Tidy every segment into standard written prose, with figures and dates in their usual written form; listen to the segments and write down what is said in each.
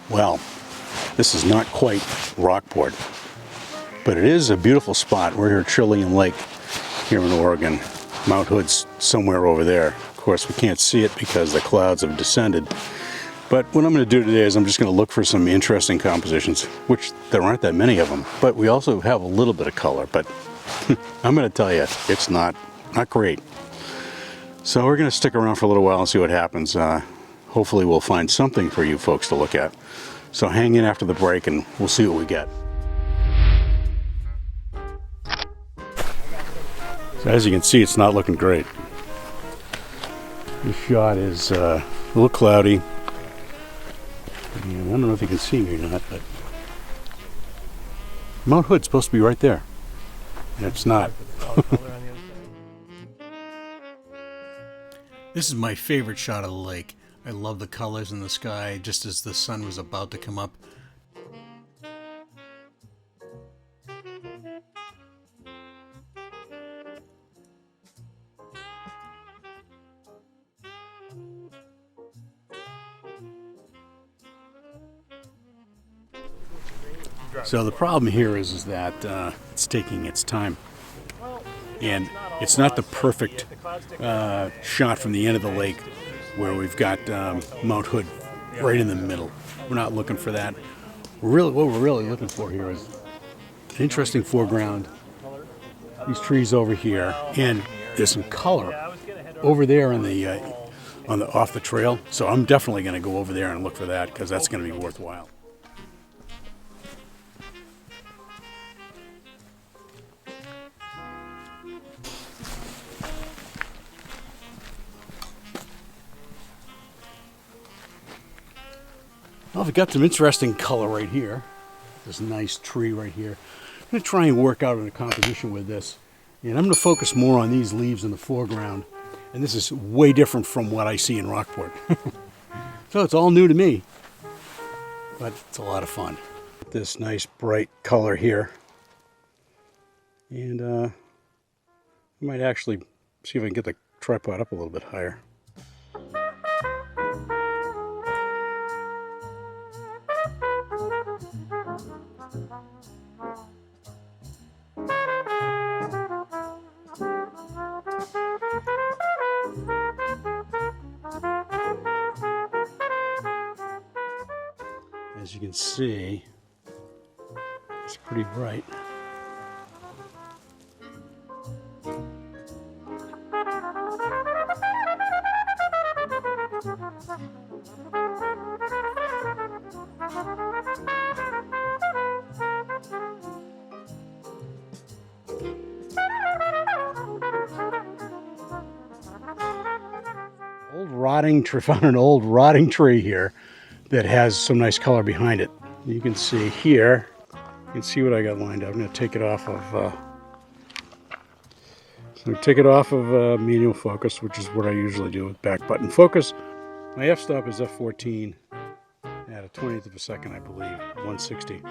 Well, this is not quite Rockport, but it is a beautiful spot. We're here at Trillium Lake here in Oregon. Mount Hood's somewhere over there. Of course, we can't see it because the clouds have descended. But what I'm going to do today is I'm just going to look for some interesting compositions, which there aren't that many of them. But we also have a little bit of color, but I'm going to tell you, it's not great. So we're going to stick around for a little while and see what happens. Hopefully we'll find something for you folks to look at. So hang in after the break and we'll see what we get. So as you can see, it's not looking great. This shot is a little cloudy. And I don't know if you can see me or not, but Mount Hood's supposed to be right there. And it's not. This is my favorite shot of the lake. I love the colors in the sky just as the sun was about to come up. So the problem here is that it's taking its time, and it's not the perfect shot from the end of the lake where we've got Mount Hood right in the middle. We're not looking for that. What we're really looking for here is an interesting foreground, these trees over here, and there's some color over there on the off the trail. So I'm definitely going to go over there and look for that because that's going to be worthwhile. Well, we've got some interesting color right here. This nice tree right here. I'm going to try and work out a composition with this. And I'm going to focus more on these leaves in the foreground. And this is way different from what I see in Rockport. So it's all new to me. But it's a lot of fun. This nice bright color here. And I might actually see if I can get the tripod up a little bit higher. As you can see, it's pretty bright. Found an old rotting tree here that has some nice color behind it. You can see here, you can see what I got lined up. I'm going to take it off of medium focus, which is what I usually do with back button focus. My f-stop is f14 at a 20th of a second, I believe, 160.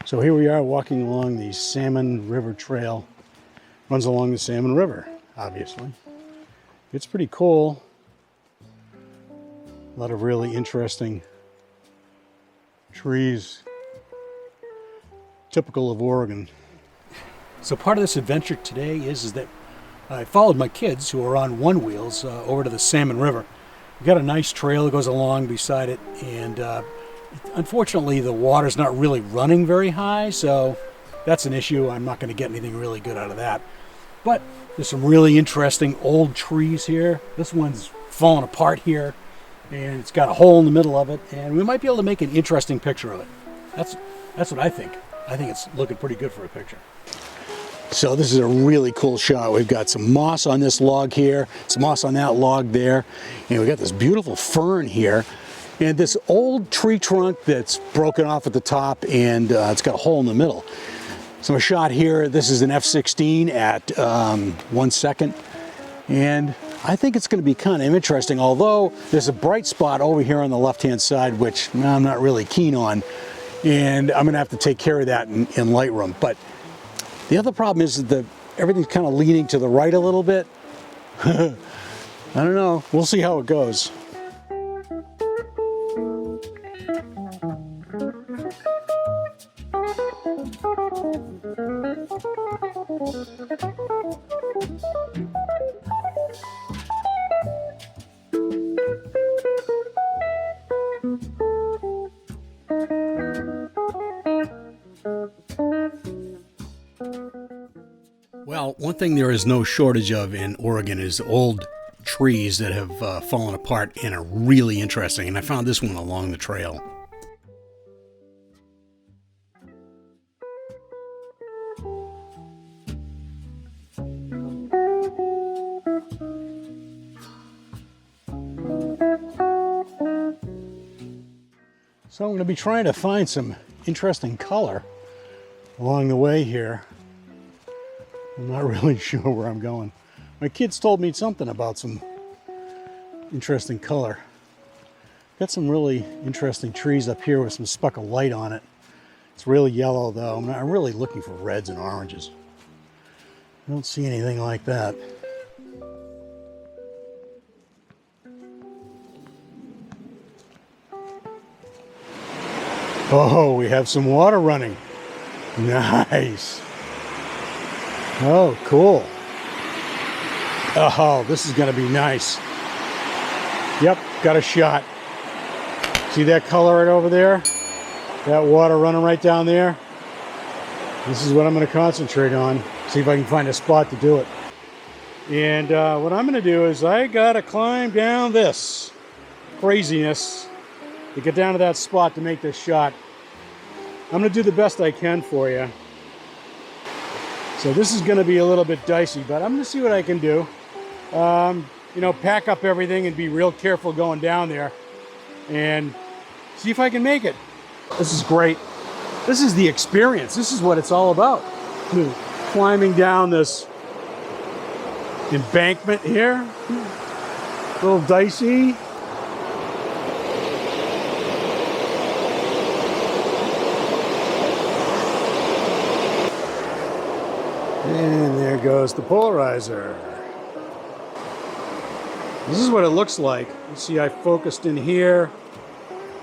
So here we are walking along the Salmon River Trail. Runs along the Salmon River, obviously. It's pretty cool. A lot of really interesting trees, typical of Oregon. So part of this adventure today is that I followed my kids who are on one wheels over to the Salmon River. We've got a nice trail that goes along beside it, and unfortunately, the water's not really running very high, so that's an issue. I'm not going to get anything really good out of that. But there's some really interesting old trees here. This one's falling apart here, and it's got a hole in the middle of it, and we might be able to make an interesting picture of it. That's what I think. I think it's looking pretty good for a picture. So this is a really cool shot. We've got some moss on this log here, some moss on that log there, and we've got this beautiful fern here. And this old tree trunk that's broken off at the top, and it's got a hole in the middle. So a shot here, this is an f/16 at 1 second, and I think it's going to be kind of interesting, although there's a bright spot over here on the left-hand side, which I'm not really keen on, and I'm going to have to take care of that in Lightroom. But the other problem is that everything's kind of leaning to the right a little bit. I don't know. We'll see how it goes. Well, one thing there is no shortage of in Oregon is old trees that have fallen apart and are really interesting, and I found this one along the trail. So I'm going to be trying to find some interesting color along the way here. I'm not really sure where I'm going. My kids told me something about some interesting color. Got some really interesting trees up here with some speck of light on it. It's really yellow though. I'm really looking for reds and oranges. I don't see anything like that. Oh, we have some water running. Nice. Oh, cool. Oh, this is going to be nice. Yep, got a shot. See that color right over there? That water running right down there? This is what I'm going to concentrate on. See if I can find a spot to do it. And what I'm going to do is I got to climb down this craziness to get down to that spot to make this shot. I'm going to do the best I can for you. So this is going to be a little bit dicey, but I'm going to see what I can do. You know, pack up everything and be real careful going down there and see if I can make it. This is great. This is the experience. This is what it's all about. Climbing down this embankment here. A little dicey. And there goes the polarizer. This is what it looks like. You see I focused in here,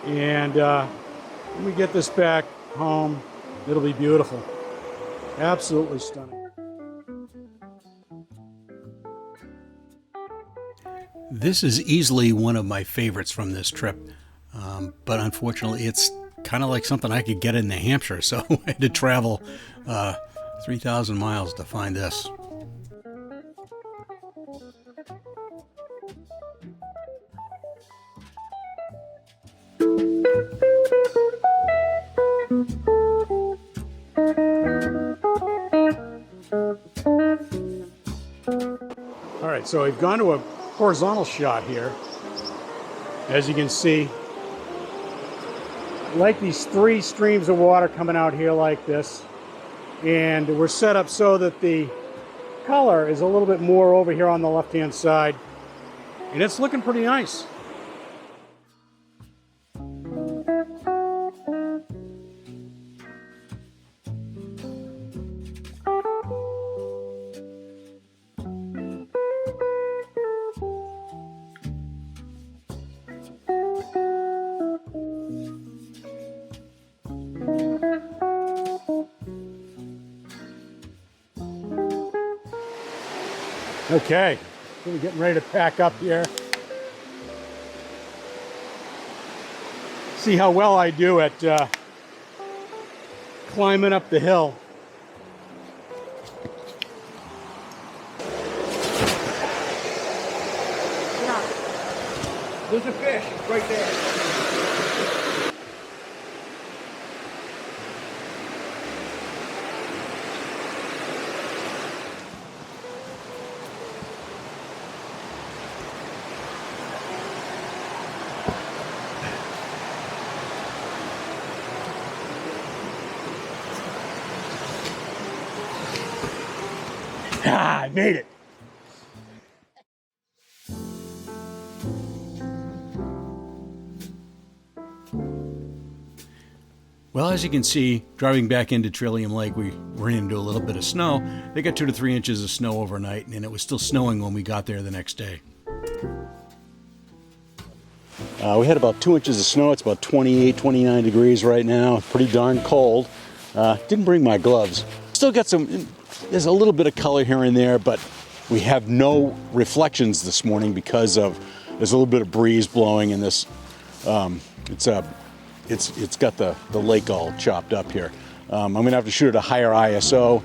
and when we get this back home, it'll be beautiful. Absolutely stunning. This is easily one of my favorites from this trip, but unfortunately it's kind of like something I could get in New Hampshire, so I had to travel 3,000 miles to find this. All right, so we've gone to a horizontal shot here. As you can see, like these three streams of water coming out here like this. And we're set up so that the color is a little bit more over here on the left-hand side. And it's looking pretty nice. Okay, we're getting ready to pack up here. See how well I do at climbing up the hill. Yeah. There's a fish right there. Ah, I made it. Well, as you can see, driving back into Trillium Lake, we ran into a little bit of snow. They got 2 to 3 inches of snow overnight, and it was still snowing when we got there the next day. We had about 2 inches of snow. It's about 28, 29 degrees right now. Pretty darn cold. Didn't bring my gloves. Still got some, there's a little bit of color here and there, but we have no reflections this morning because there's a little bit of breeze blowing in this. It's got the lake all chopped up here. I'm gonna have to shoot at a higher ISO.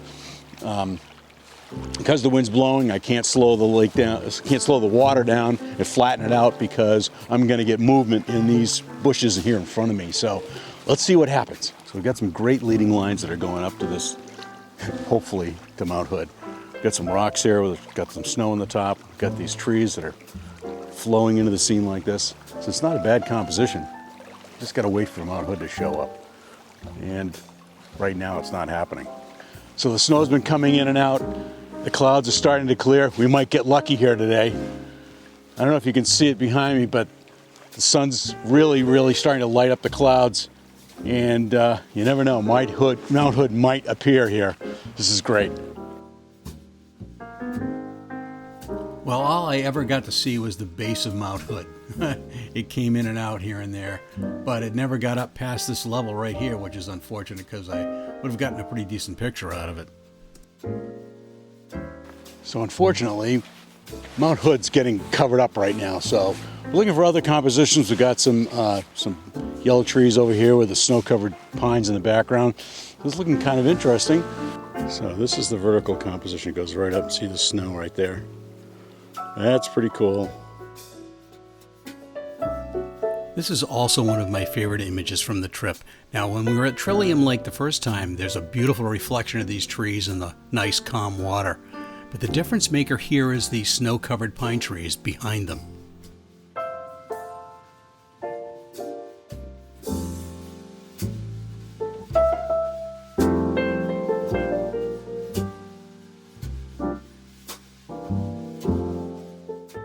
Because the wind's blowing, I can't slow the lake down, can't slow the water down and flatten it out because I'm gonna get movement in these bushes here in front of me. So let's see what happens. So we've got some great leading lines that are going up to this, hopefully to Mount Hood. We've got some rocks here, we've got some snow on the top, we've got these trees that are flowing into the scene like this. So it's not a bad composition. Just gotta wait for Mount Hood to show up. And right now it's not happening. So the snow's been coming in and out. The clouds are starting to clear. We might get lucky here today. I don't know if you can see it behind me, but the sun's really, really starting to light up the clouds. And you never know, Mount Hood might appear here. This is great. Well, all I ever got to see was the base of Mount Hood. It came in and out here and there, but it never got up past this level right here, which is unfortunate because I would have gotten a pretty decent picture out of it. So unfortunately, Mount Hood's getting covered up right now. So we're looking for other compositions. We've got some yellow trees over here with the snow-covered pines in the background. This is looking kind of interesting. So this is the vertical composition. It goes right up. See the snow right there. That's pretty cool. This is also one of my favorite images from the trip. Now, when we were at Trillium Lake the first time, there's a beautiful reflection of these trees in the nice calm water. But the difference maker here is the snow-covered pine trees behind them.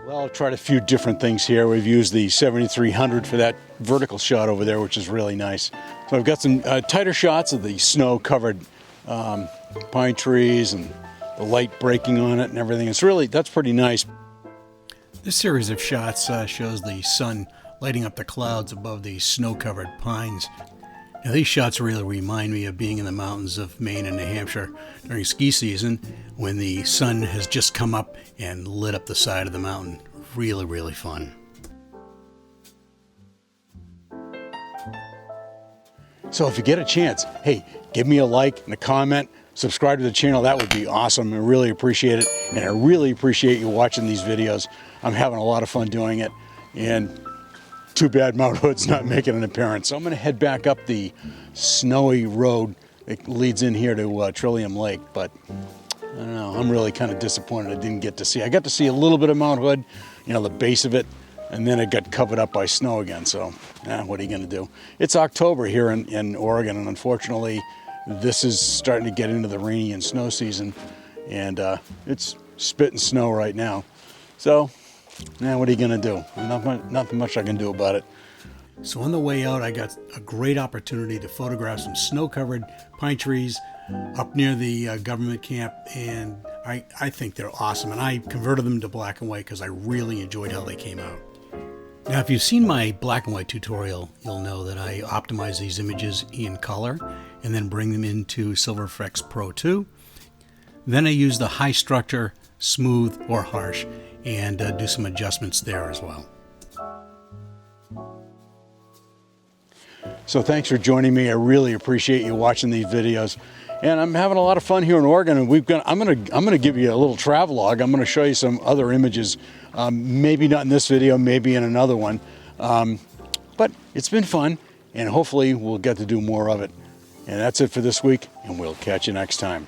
Well, I've tried a few different things here. We've used the 7300 for that vertical shot over there, which is really nice. So I've got some tighter shots of the snow-covered pine trees and the light breaking on it and everything. That's pretty nice. This series of shots shows the sun lighting up the clouds above the snow-covered pines. Now, these shots really remind me of being in the mountains of Maine and New Hampshire during ski season when the sun has just come up and lit up the side of the mountain. Really, really fun. So if you get a chance, hey, give me a like and a comment. Subscribe to the channel. That would be awesome. I really appreciate it. And I really appreciate you watching these videos. I'm having a lot of fun doing it. And too bad Mount Hood's not making an appearance. So I'm going to head back up the snowy road that leads in here to Trillium Lake. But I don't know. I'm really kind of disappointed I didn't get to see. I got to see a little bit of Mount Hood, you know, the base of it. And then it got covered up by snow again. So what are you going to do? It's October here in Oregon. And unfortunately, this is starting to get into the rainy and snow season, and it's spitting snow right now. So, what are you gonna do? Nothing much I can do about it. So on the way out, I got a great opportunity to photograph some snow-covered pine trees up near the government camp, and I think they're awesome. And I converted them to black and white because I really enjoyed how they came out. Now, if you've seen my black and white tutorial, you'll know that I optimize these images in color and then bring them into Silver FX Pro 2. Then I use the high structure, smooth, or harsh, and do some adjustments there as well. So thanks for joining me. I really appreciate you watching these videos. And I'm having a lot of fun here in Oregon, and I'm gonna give you a little travelogue. I'm gonna show you some other images, maybe not in this video, maybe in another one. But it's been fun, and hopefully we'll get to do more of it. And that's it for this week, and we'll catch you next time.